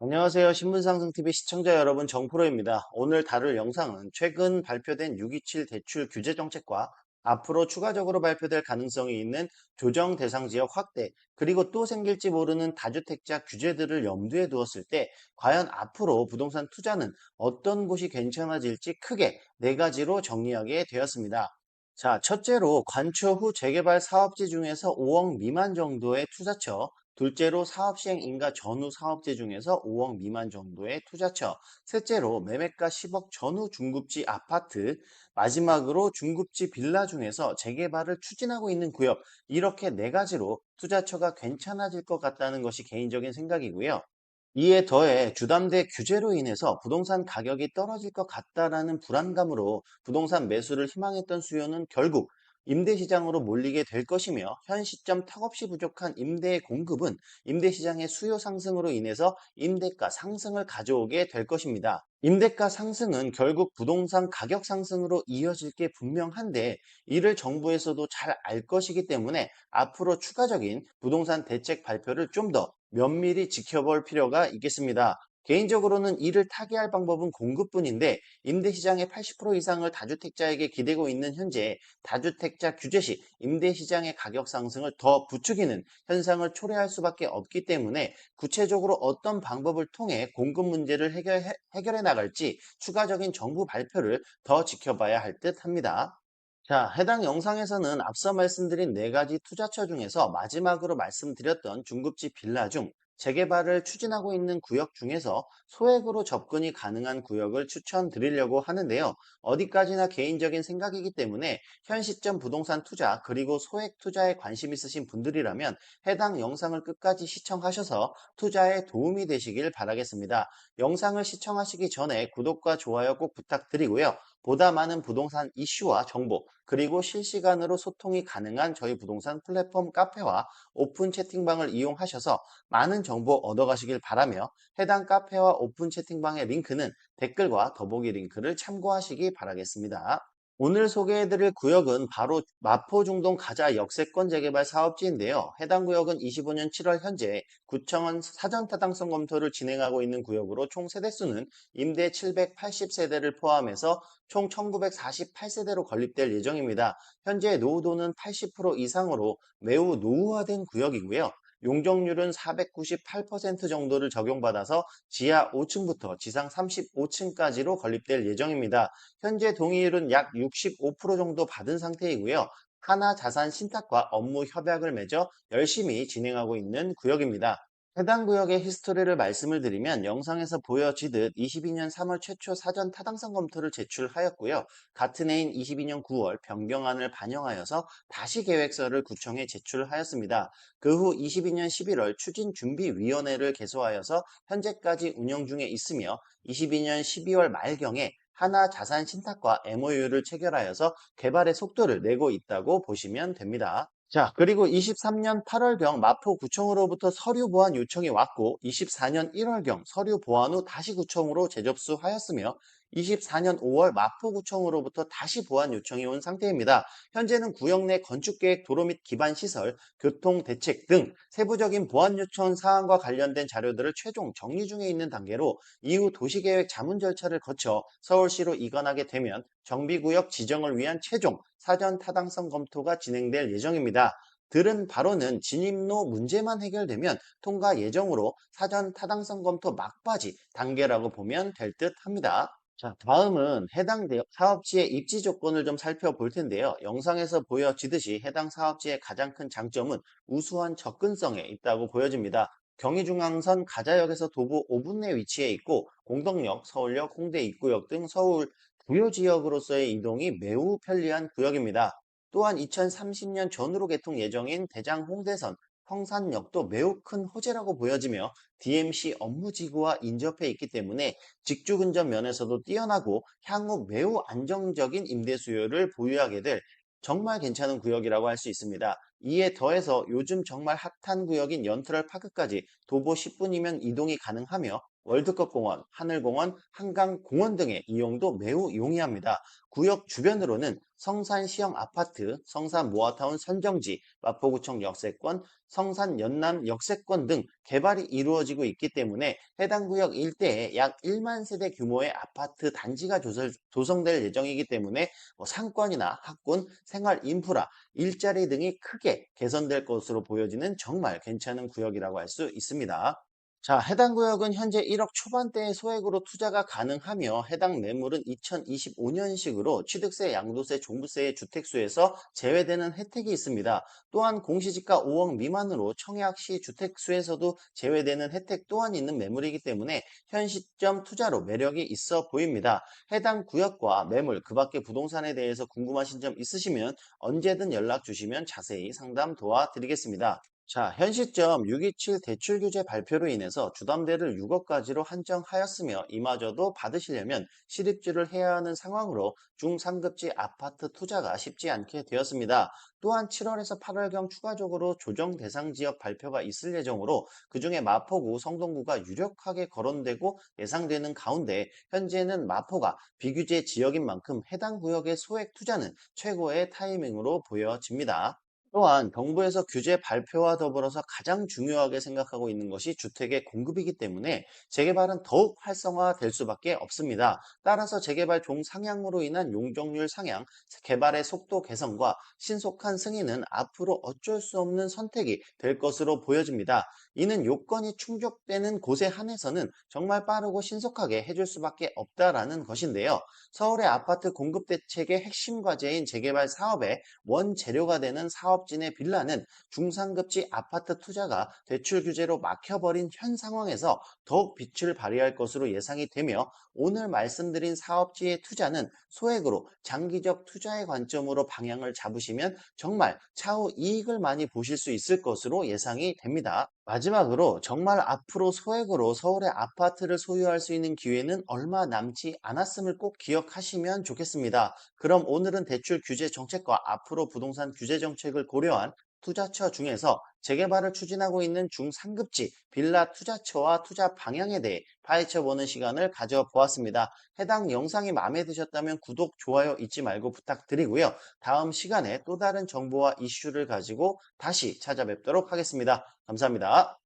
안녕하세요. 신분상승TV 시청자 여러분, 정프로입니다. 오늘 다룰 영상은 최근 발표된 627 대출 규제 정책과 앞으로 추가적으로 발표될 가능성이 있는 조정 대상 지역 확대, 그리고 또 생길지 모르는 다주택자 규제들을 염두에 두었을 때 과연 앞으로 부동산 투자는 어떤 곳이 괜찮아질지 크게 네 가지로 정리하게 되었습니다. 자, 첫째로 관초 후 재개발 사업지 중에서 5억 미만 정도의 투자처, 둘째로 사업 시행 인가 전후 사업지 중에서 5억 미만 정도의 투자처, 셋째로 매매가 10억 전후 중급지 아파트, 마지막으로 중급지 빌라 중에서 재개발을 추진하고 있는 구역, 이렇게 네 가지로 투자처가 괜찮아질 것 같다는 것이 개인적인 생각이고요. 이에 더해 주담대 규제로 인해서 부동산 가격이 떨어질 것 같다라는 불안감으로 부동산 매수를 희망했던 수요는 결국 임대시장으로 몰리게 될 것이며, 현 시점 턱없이 부족한 임대의 공급은 임대시장의 수요 상승으로 인해서 임대가 상승을 가져오게 될 것입니다. 임대가 상승은 결국 부동산 가격 상승으로 이어질 게 분명한데, 이를 정부에서도 잘 알 것이기 때문에 앞으로 추가적인 부동산 대책 발표를 좀 더 면밀히 지켜볼 필요가 있겠습니다. 개인적으로는 이를 타개할 방법은 공급뿐인데, 임대시장의 80% 이상을 다주택자에게 기대고 있는 현재 다주택자 규제 시 임대시장의 가격 상승을 더 부추기는 현상을 초래할 수밖에 없기 때문에, 구체적으로 어떤 방법을 통해 공급 문제를 해결해 나갈지 추가적인 정부 발표를 더 지켜봐야 할 듯 합니다. 자, 해당 영상에서는 앞서 말씀드린 네 가지 투자처 중에서 마지막으로 말씀드렸던 중급지 빌라 중 재개발을 추진하고 있는 구역 중에서 소액으로 접근이 가능한 구역을 추천드리려고 하는데요. 어디까지나 개인적인 생각이기 때문에 현 시점 부동산 투자 그리고 소액 투자에 관심 있으신 분들이라면 해당 영상을 끝까지 시청하셔서 투자에 도움이 되시길 바라겠습니다. 영상을 시청하시기 전에 구독과 좋아요 꼭 부탁드리고요. 보다 많은 부동산 이슈와 정보, 그리고 실시간으로 소통이 가능한 저희 부동산 플랫폼 카페와 오픈 채팅방을 이용하셔서 많은 정보 얻어가시길 바라며, 해당 카페와 오픈 채팅방의 링크는 댓글과 더보기 링크를 참고하시기 바라겠습니다. 오늘 소개해드릴 구역은 바로 마포중동 가자 역세권 재개발 사업지인데요. 해당 구역은 25년 7월 현재 구청은 사전 타당성 검토를 진행하고 있는 구역으로 총 세대수는 임대 780세대를 포함해서 총 1948세대로 건립될 예정입니다. 현재 노후도는 80% 이상으로 매우 노후화된 구역이고요. 용적률은 498% 정도를 적용받아서 지하 5층부터 지상 35층까지로 건립될 예정입니다. 현재 동의율은 약 65% 정도 받은 상태이고요. 하나 자산 신탁과 업무 협약을 맺어 열심히 진행하고 있는 구역입니다. 해당 구역의 히스토리를 말씀을 드리면, 영상에서 보여지듯 22년 3월 최초 사전 타당성 검토를 제출하였고요. 같은 해인 22년 9월 변경안을 반영하여서 다시 계획서를 구청에 제출하였습니다. 그 후 22년 11월 추진준비위원회를 개소하여서 현재까지 운영 중에 있으며, 22년 12월 말경에 하나 자산 신탁과 MOU를 체결하여서 개발의 속도를 내고 있다고 보시면 됩니다. 자, 그리고 23년 8월경 마포구청으로부터 서류 보완 요청이 왔고, 24년 1월경 서류 보완 후 다시 구청으로 재접수하였으며, 24년 5월 마포구청으로부터 다시 보완 요청이 온 상태입니다. 현재는 구역 내 건축계획, 도로 및 기반시설, 교통대책 등 세부적인 보완 요청 사항과 관련된 자료들을 최종 정리 중에 있는 단계로, 이후 도시계획 자문 절차를 거쳐 서울시로 이관하게 되면 정비구역 지정을 위한 최종 사전 타당성 검토가 진행될 예정입니다. 들은 바로는 진입로 문제만 해결되면 통과 예정으로 사전 타당성 검토 막바지 단계라고 보면 될 듯 합니다. 자, 다음은 해당 사업지의 입지 조건을 좀 살펴볼 텐데요. 영상에서 보여지듯이 해당 사업지의 가장 큰 장점은 우수한 접근성에 있다고 보여집니다. 경의중앙선 가자역에서 도보 5분 내 위치해 있고, 공덕역, 서울역, 홍대 입구역 등 서울 주요 지역으로서의 이동이 매우 편리한 구역입니다. 또한 2030년 전후로 개통 예정인 대장 홍대선, 성산역도 매우 큰 호재라고 보여지며, DMC 업무지구와 인접해 있기 때문에 직주 근접 면에서도 뛰어나고 향후 매우 안정적인 임대 수요를 보유하게 될 정말 괜찮은 구역이라고 할 수 있습니다. 이에 더해서 요즘 정말 핫한 구역인 연트럴 파크까지 도보 10분이면 이동이 가능하며, 월드컵 공원, 하늘공원, 한강공원 등의 이용도 매우 용이합니다. 구역 주변으로는 성산 시형 아파트, 성산 모아타운 선정지, 마포구청 역세권, 성산 연남 역세권 등 개발이 이루어지고 있기 때문에 해당 구역 일대에 약 1만 세대 규모의 아파트 단지가 조성될 예정이기 때문에 상권이나 학군, 생활 인프라, 일자리 등이 크게 개선될 것으로 보여지는 정말 괜찮은 구역이라고 할 수 있습니다. 자, 해당 구역은 현재 1억 초반대의 소액으로 투자가 가능하며 해당 매물은 2025년식으로 취득세, 양도세, 종부세의 주택수에서 제외되는 혜택이 있습니다. 또한 공시지가 5억 미만으로 청약시 주택수에서도 제외되는 혜택 또한 있는 매물이기 때문에 현 시점 투자로 매력이 있어 보입니다. 해당 구역과 매물, 그 밖의 부동산에 대해서 궁금하신 점 있으시면 언제든 연락 주시면 자세히 상담 도와드리겠습니다. 자, 현 시점 627 대출 규제 발표로 인해서 주담대를 6억까지로 한정하였으며 이마저도 받으시려면 실입주를 해야 하는 상황으로 중상급지 아파트 투자가 쉽지 않게 되었습니다. 또한 7월에서 8월경 추가적으로 조정 대상 지역 발표가 있을 예정으로 그중에 마포구, 성동구가 유력하게 거론되고 예상되는 가운데 현재는 마포가 비규제 지역인 만큼 해당 구역의 소액 투자는 최고의 타이밍으로 보여집니다. 또한 정부에서 규제 발표와 더불어서 가장 중요하게 생각하고 있는 것이 주택의 공급이기 때문에 재개발은 더욱 활성화될 수밖에 없습니다. 따라서 재개발 종상향으로 인한 용적률 상향, 개발의 속도 개선과 신속한 승인은 앞으로 어쩔 수 없는 선택이 될 것으로 보여집니다. 이는 요건이 충족되는 곳에 한해서는 정말 빠르고 신속하게 해줄 수밖에 없다라는 것인데요. 서울의 아파트 공급 대책의 핵심 과제인 재개발 사업에 원재료가 되는 사업진의 빌라는 중상급지 아파트 투자가 대출 규제로 막혀버린 현 상황에서 더욱 빛을 발휘할 것으로 예상이 되며 오늘 말씀드린 사업지의 투자는 소액으로 장기적 투자의 관점으로 방향을 잡으시면 정말 차후 이익을 많이 보실 수 있을 것으로 예상이 됩니다. 마지막으로 정말 앞으로 소액으로 서울의 아파트를 소유할 수 있는 기회는 얼마 남지 않았음을 꼭 기억하시면 좋겠습니다. 그럼 오늘은 대출 규제 정책과 앞으로 부동산 규제 정책을 고려한 투자처 중에서 재개발을 추진하고 있는 중상급지 빌라 투자처와 투자 방향에 대해 파헤쳐 보는 시간을 가져보았습니다. 해당 영상이 마음에 드셨다면 구독, 좋아요 잊지 말고 부탁드리고요. 다음 시간에 또 다른 정보와 이슈를 가지고 다시 찾아뵙도록 하겠습니다. 감사합니다.